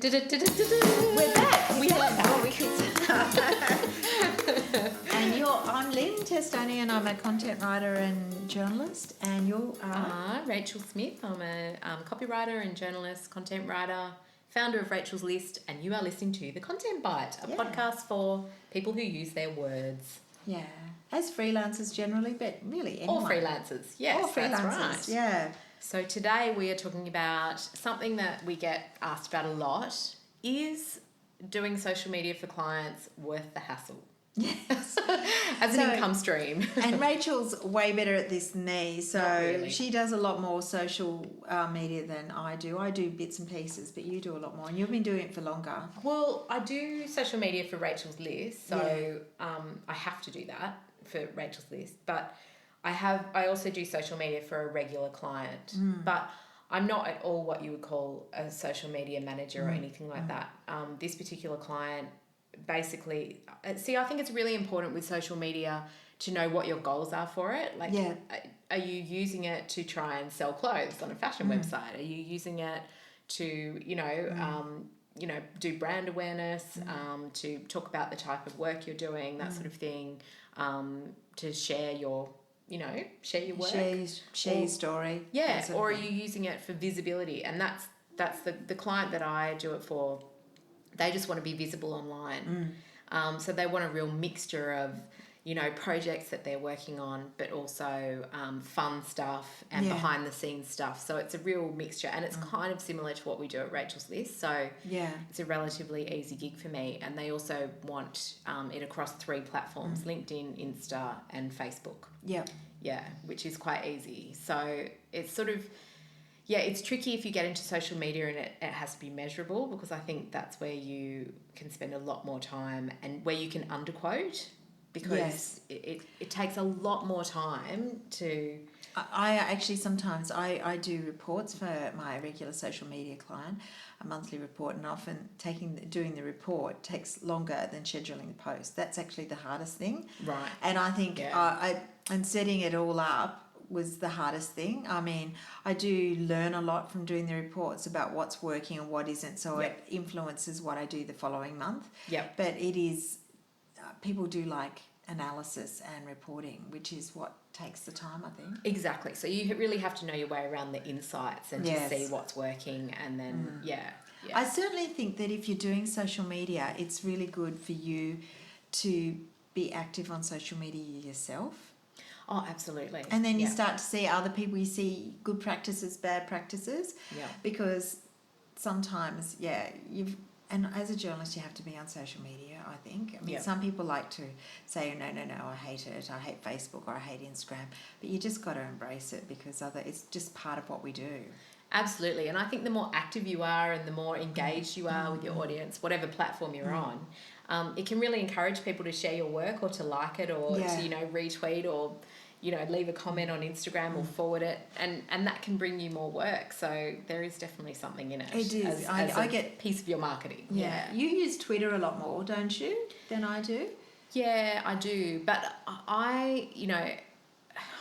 We're back. We are back. And I'm Lynn Testoni, and I'm a content writer and journalist. And you're Rachel Smith. I'm a copywriter and journalist, content writer, founder of Rachel's List, and you are listening to The Content Bite, a podcast for people who use their words. Yeah, as freelancers generally, but really anyone. Or freelancers, yes, or freelancers, that's right. Yeah. So today we are talking about something that we get asked about a lot. Is doing social media for clients worth the hassle? Yes. As an income stream. And Rachel's way better at this than me. So really. She does a lot more social media than I do. I do bits and pieces, but you do a lot more. And you've been doing it for longer. Well, I do social media for Rachel's List. So I have to do that for Rachel's List. But I also do social media for a regular client. But I'm not at all what you would call a social media manager or anything like that. This particular client basically, I think it's really important with social media to know what your goals are for it. Like, are you using it to try and sell clothes on a fashion website? Are you using it to, do brand awareness, to talk about the type of work you're doing, that sort of thing, to share your work. Share your story. Yeah, or are you using it for visibility? And that's the client that I do it for. They just want to be visible online. So they want a real mixture of, projects that they're working on, but also fun stuff and behind the scenes stuff. So it's a real mixture, and it's kind of similar to what we do at Rachel's List. So it's a relatively easy gig for me. And they also want it across 3 platforms, LinkedIn, Insta and Facebook. Yeah, which is quite easy. So it's sort of... Yeah, it's tricky if you get into social media and it has to be measurable, because I think that's where you can spend a lot more time and where you can underquote, because it takes a lot more time to... I actually sometimes I do reports for my regular social media client, a monthly report, and often doing the report takes longer than scheduling the post. That's actually the hardest thing. Right. And I think and setting it all up was the hardest thing. I mean, I do learn a lot from doing the reports about what's working and what isn't, so it influences what I do the following month. But it is, people do like analysis and reporting, which is what takes the time, I think. Exactly. So you really have to know your way around the insights and to see what's working, and then, I certainly think that if you're doing social media, it's really good for you to be active on social media yourself. Oh, absolutely. And then you start to see other people, you see good practices, bad practices. Because sometimes, and as a journalist, you have to be on social media, I think. I mean, some people like to say, no, I hate it. I hate Facebook or I hate Instagram. But you just got to embrace it, because it's just part of what we do. Absolutely. And I think the more active you are and the more engaged you are with your audience, whatever platform you're on, it can really encourage people to share your work or to like it or to, retweet or, leave a comment on Instagram or forward it. And that can bring you more work. So there is definitely something in it. It is. As I get piece of your marketing. Yeah. You use Twitter a lot more, don't you, than I do? Yeah, I do. But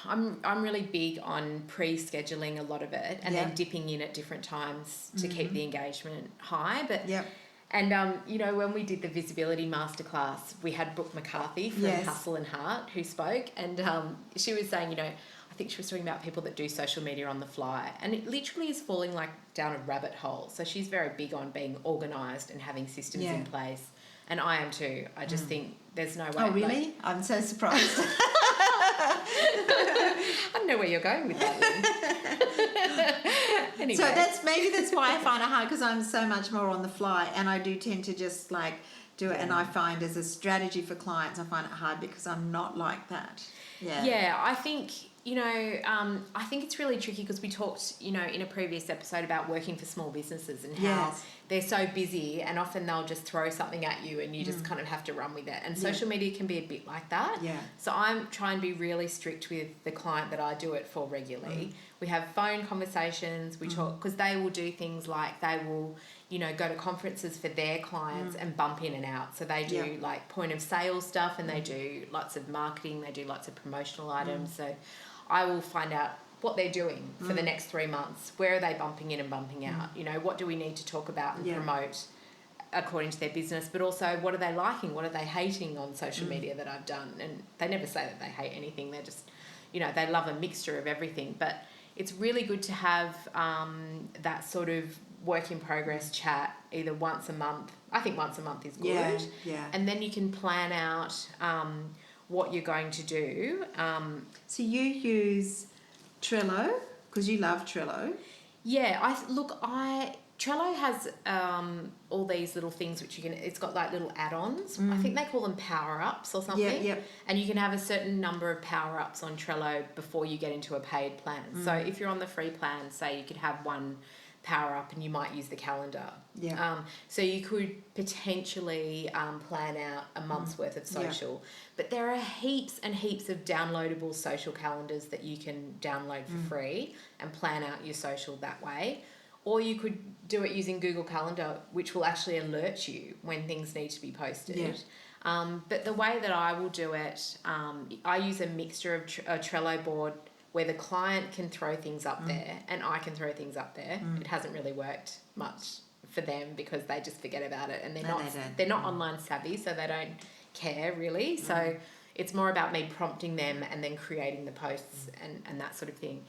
I'm really big on pre-scheduling a lot of it and then dipping in at different times to keep the engagement high. But and when we did the visibility masterclass, we had Brooke McCarthy from Hustle and Heart who spoke, and she was saying, I think she was talking about people that do social media on the fly, and it literally is falling like down a rabbit hole. So she's very big on being organised and having systems in place, and I am too. I just think there's no way. Oh, really? I'm so surprised. I don't know where you're going with that. Anyway. So that's why I find it hard, because I'm so much more on the fly, and I do tend to just do it. And I find as a strategy for clients, I find it hard because I'm not like that. Yeah, I think I think it's really tricky, because we talked in a previous episode about working for small businesses and how they're so busy, and often they'll just throw something at you and you just kind of have to run with it. And social media can be a bit like that. So I'm trying to be really strict with the client that I do it for regularly. We have phone conversations, we talk, because they will do things like they will go to conferences for their clients and bump in and out. So they do like point of sale stuff, and they do lots of marketing, they do lots of promotional items. So I will find out what they're doing for the next 3 months. Where are they bumping in and bumping out? You know, what do we need to talk about and promote according to their business? But also, what are they liking? What are they hating on social media that I've done? And they never say that they hate anything. They're just, you know, they love a mixture of everything. But it's really good to have that sort of work in progress chat either once a month. I think once a month is good. Yeah. And then you can plan out what you're going to do. So you use Trello because you love Trello. Yeah, Trello has all these little things which you can. It's got like little add-ons. I think they call them power-ups or something. Yeah. And you can have a certain number of power-ups on Trello before you get into a paid plan. So if you're on the free plan, say you could have one power-up and you might use the calendar. Yeah. So you could potentially plan out a month's worth of social. But there are heaps and heaps of downloadable social calendars that you can download for free and plan out your social that way. Or you could do it using Google Calendar, which will actually alert you when things need to be posted. Yeah. But the way that I will do it, I use a mixture of a Trello board where the client can throw things up there and I can throw things up there. It hasn't really worked much for them because they just forget about it and they're not online savvy, so they don't care really. So it's more about me prompting them and then creating the posts and that sort of thing.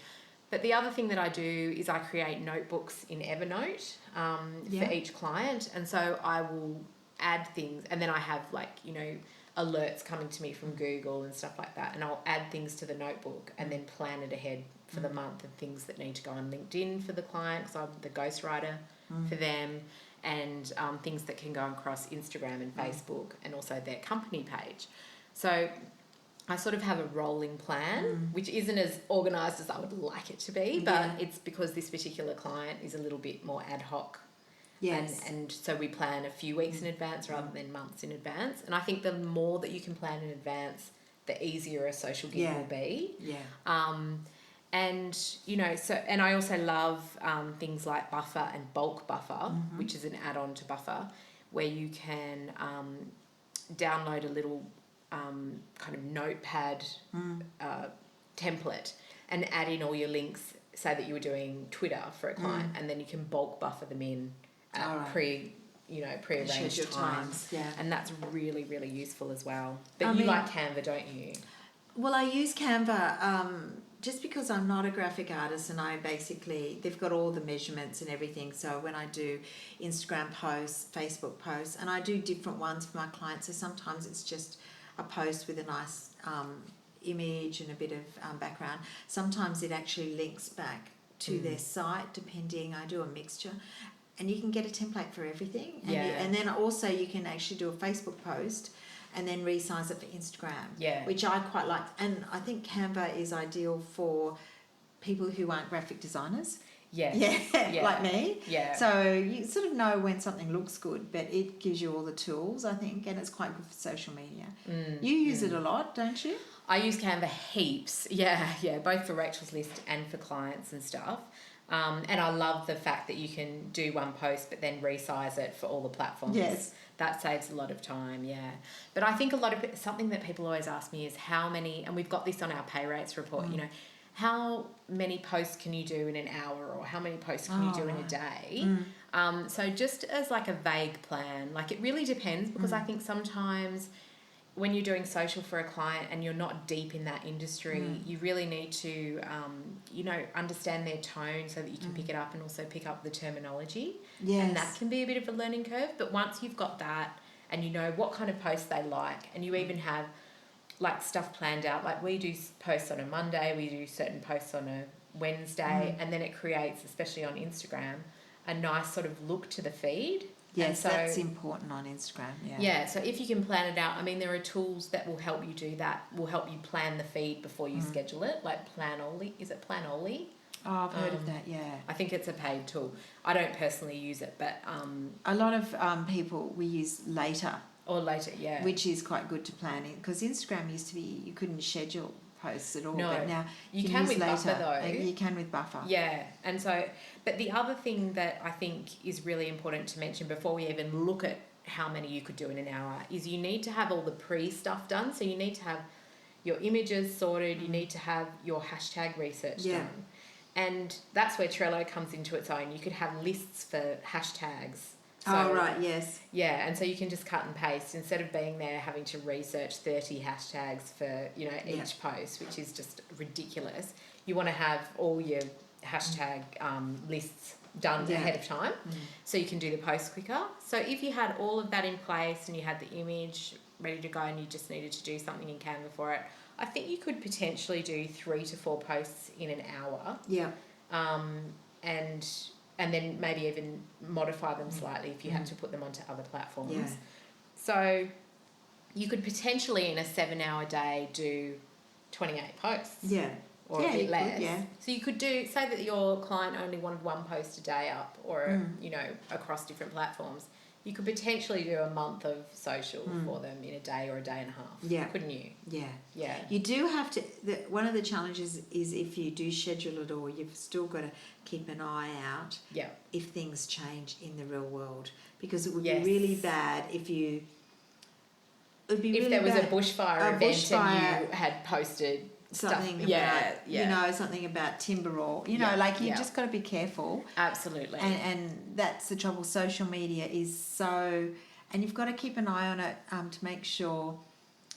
But the other thing that I do is I create notebooks in Evernote for each client. And so I will add things and then I have like, you know, alerts coming to me from Google and stuff like that. And I'll add things to the notebook and then plan it ahead for the month of things that need to go on LinkedIn for the client because I'm the ghostwriter for them, and things that can go across Instagram and Facebook and also their company page. So I sort of have a rolling plan, which isn't as organised as I would like it to be, but it's because this particular client is a little bit more ad hoc. Yes. And so we plan a few weeks in advance rather than months in advance. And I think the more that you can plan in advance, the easier a social gig will be. Yeah. And, you know, and I also love things like Buffer and Bulk Buffer, which is an add-on to Buffer, where you can download a little kind of notepad template and add in all your links. Say that you were doing Twitter for a client and then you can bulk buffer them in at prearranged times. Yeah. And that's really, really useful as well. But I you mean, like Canva, don't you? Well, I use Canva just because I'm not a graphic artist and they've got all the measurements and everything. So when I do Instagram posts, Facebook posts, and I do different ones for my clients. So sometimes it's just a post with a nice image and a bit of background. Sometimes it actually links back to their site, depending. I do a mixture. And you can get a template for everything. And then also you can actually do a Facebook post and then resize it for Instagram, which I quite like. And I think Canva is ideal for people who aren't graphic designers. Like me. Yeah. So you sort of know when something looks good, but it gives you all the tools, I think, and it's quite good for social media. You use it a lot, don't you? I use Canva heaps. Yeah, both for Rachel's List and for clients and stuff. And I love the fact that you can do one post but then resize it for all the platforms. Yes. That saves a lot of time, But I think something that people always ask me is how many, and we've got this on our pay rates report, you know, how many posts can you do in an hour or how many posts can you do in a day? So just as like a vague plan, like it really depends because I think sometimes when you're doing social for a client and you're not deep in that industry, you really need to, understand their tone so that you can pick it up and also pick up the terminology. Yes. And that can be a bit of a learning curve. But once you've got that and you know what kind of posts they like and you even have like stuff planned out, like we do posts on a Monday, we do certain posts on a Wednesday, and then it creates, especially on Instagram, a nice sort of look to the feed. Yes, so that's important on Instagram, Yeah, so if you can plan it out, I mean, there are tools that will help you do that, will help you plan the feed before you schedule it, like Planoly. Is it Planoly? Oh, I've heard of that, I think it's a paid tool. I don't personally use it, but... a lot of people, we use Later. Or Later, which is quite good to plan in, because Instagram used to be, you couldn't schedule posts at all, no, but now you can with Later. Buffer though. You can with Buffer. Yeah, and so, but the other thing that I think is really important to mention before we even look at how many you could do in an hour is you need to have all the pre-stuff done. So you need to have, your images sorted, you need to have your hashtag research done. And that's where Trello comes into its own. You could have lists for hashtags. So, right, yes. Yeah, and so you can just cut and paste instead of being there having to research 30 hashtags for, each post, which is just ridiculous. You want to have all your hashtag lists done ahead of time so you can do the post quicker. So if you had all of that in place and you had the image ready to go and you just needed to do something in Canva for it, I think you could potentially do 3 to 4 posts in an hour. Yeah. And then maybe even modify them slightly if you had to put them onto other platforms. Yeah. So you could potentially in a 7-hour day do 28 posts. Yeah. Or a bit less. Could, yeah. So you could say that your client only wanted 1 post a day up or, across different platforms. You could potentially do a month of social for them in a day or a day and a half. Yeah. Couldn't you? Yeah. Yeah. You do have to, one of the challenges is if you do schedule it all, you've still got to keep an eye out if things change in the real world. Because it would be really bad if you... If there was a bushfire event and you had posted... something stuff. About something about timber or you just got to be careful. Absolutely. And that's the trouble. Social media is so, and you've got to keep an eye on it to make sure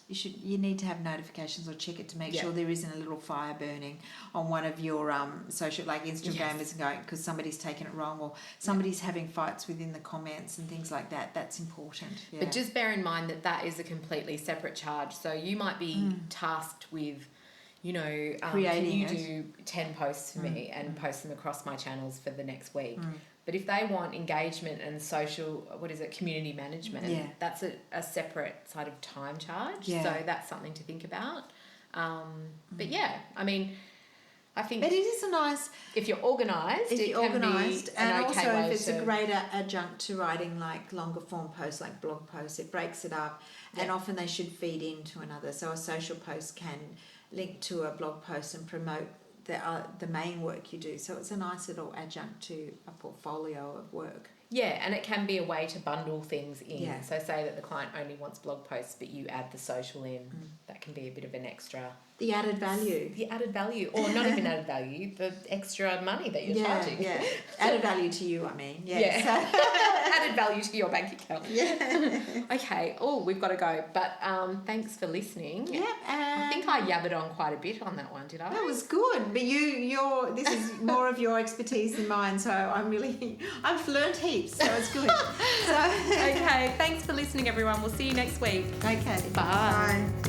you need to have notifications or check it to make sure there isn't a little fire burning on one of your social, like Instagram isn't going because somebody's taken it wrong or somebody's having fights within the comments and things like that. That's important. But just bear in mind that is a completely separate charge. So you might be tasked with creating can you do 10 posts for me and post them across my channels for the next week? But if they want engagement and social, community management, that's a separate sort of time charge. Yeah. So that's something to think about. But I think... But it is a nice... If you're organised, it can be and okay also way if it's a great adjunct to writing like longer form posts, like blog posts, it breaks it up and often they should feed into another. So a social post can link to a blog post and promote the main work you do. So it's a nice little adjunct to a portfolio of work. Yeah, and it can be a way to bundle things in. Yeah. So say that the client only wants blog posts, but you add the social in. That can be a bit of an extra... The added value. The added value. Or not even added value, the extra money that you're charging. Yeah, added value to you, I mean. Yeah. Added value to your bank account. Yeah. Okay. Oh, we've got to go. But thanks for listening. Yeah. I think I yabbered on quite a bit on that one, did I? That was good. But this is more of your expertise than mine, so I've learned heaps, so it's good. Okay. Thanks for listening, everyone. We'll see you next week. Okay. Bye.